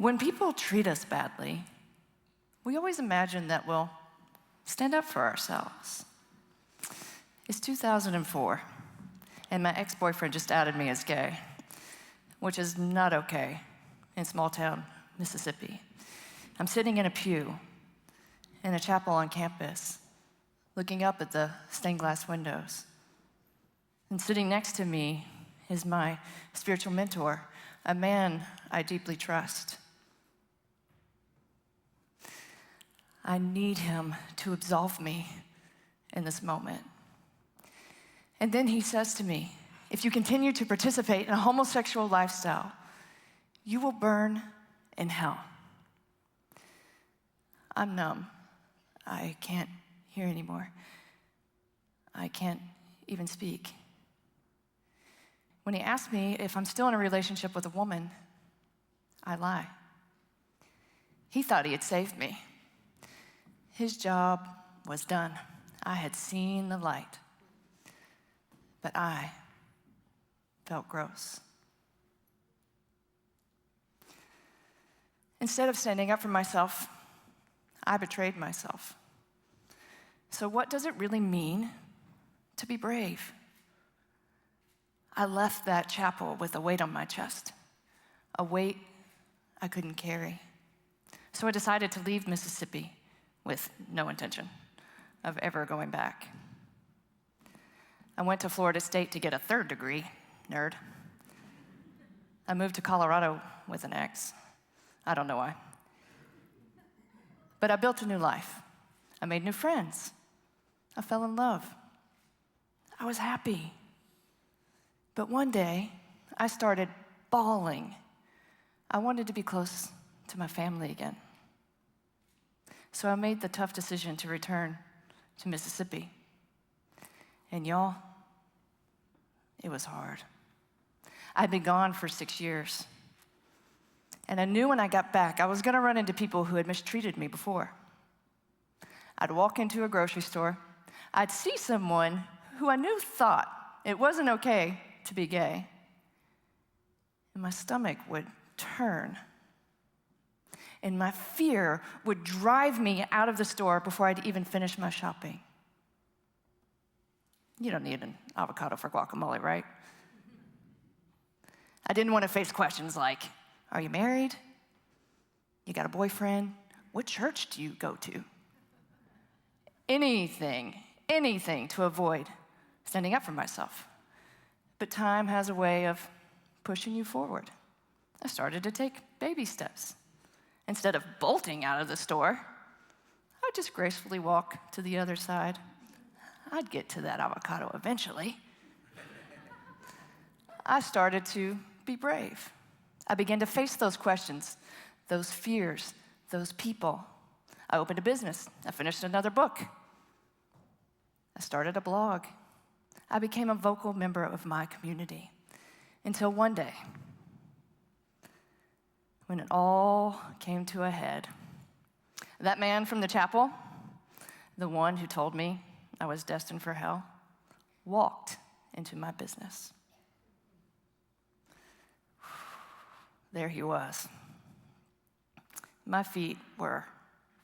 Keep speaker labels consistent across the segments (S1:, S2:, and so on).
S1: When people treat us badly, we always imagine that we'll stand up for ourselves. It's 2004, and my ex-boyfriend just outed me as gay, which is not okay in small-town Mississippi. I'm sitting in a pew in a chapel on campus, looking up at the stained glass windows. And sitting next to me is my spiritual mentor, a man I deeply trust. I need him to absolve me in this moment. And then he says to me, if you continue to participate in a homosexual lifestyle, you will burn in hell. I'm numb. I can't hear anymore. I can't even speak. When he asked me if I'm still in a relationship with a woman, I lie. He thought he had saved me. His job was done. I had seen the light. But I felt gross. Instead of standing up for myself, I betrayed myself. So what does it really mean to be brave? I left that chapel with a weight on my chest, a weight I couldn't carry. So I decided to leave Mississippi with no intention of ever going back. I went to Florida State to get a third degree, nerd. I moved to Colorado with an ex. I don't know why. But I built a new life. I made new friends. I fell in love. I was happy. But one day, I started bawling. I wanted to be close to my family again. So I made the tough decision to return to Mississippi. And y'all, it was hard. I'd been gone for 6 years. And I knew when I got back, I was gonna run into people who had mistreated me before. I'd walk into a grocery store. I'd see someone who I knew thought it wasn't okay to be gay. And my stomach would turn. And my fear would drive me out of the store before I'd even finish my shopping. You don't need an avocado for guacamole, right? I didn't want to face questions like, are you married? You got a boyfriend? What church do you go to? Anything to avoid standing up for myself. But time has a way of pushing you forward. I started to take baby steps. Instead of bolting out of the store, I'd just gracefully walk to the other side. I'd get to that avocado eventually. I started to be brave. I began to face those questions, those fears, those people. I opened a business. I finished another book. I started a blog. I became a vocal member of my community until one day, when it all came to a head. That man from the chapel, the one who told me I was destined for hell, walked into my business. There he was. My feet were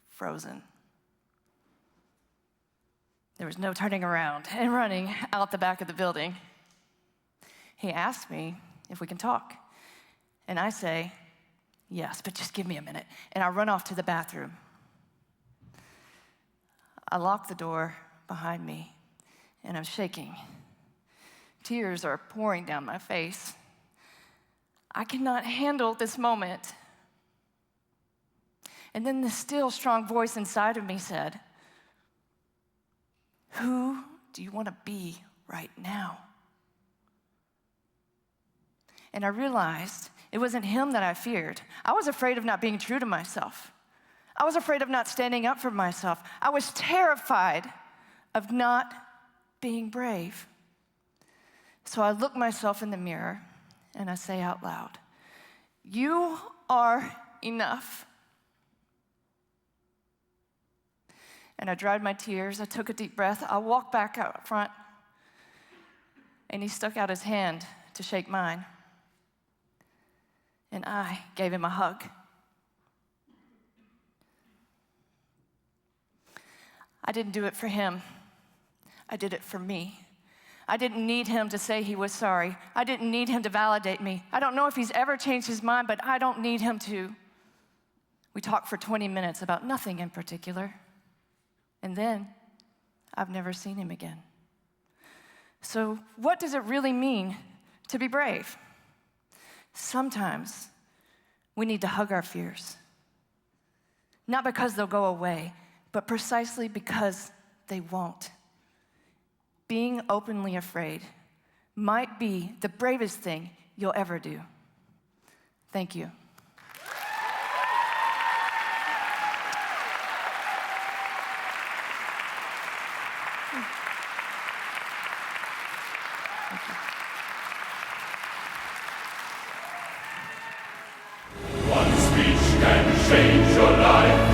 S1: frozen. There was no turning around and running out the back of the building. He asked me if we can talk. And I say, yes, but just give me a minute. And I run off to the bathroom. I lock the door behind me, and I'm shaking. Tears are pouring down my face. I cannot handle this moment. And then the still, strong voice inside of me said, who do you want to be right now? And I realized it wasn't him that I feared. I was afraid of not being true to myself. I was afraid of not standing up for myself. I was terrified of not being brave. So I look myself in the mirror and I say out loud, you are enough. And I dried my tears. I took a deep breath. I walked back out front, and he stuck out his hand to shake mine. And I gave him a hug. I didn't do it for him. I did it for me. I didn't need him to say he was sorry. I didn't need him to validate me. I don't know if he's ever changed his mind, but I don't need him to. We talked for 20 minutes about nothing in particular. And then I've never seen him again. So what does it really mean to be brave? Sometimes we need to hug our fears. Not because they'll go away, but precisely because they won't. Being openly afraid might be the bravest thing you'll ever do. Thank you.
S2: One speech can change your life.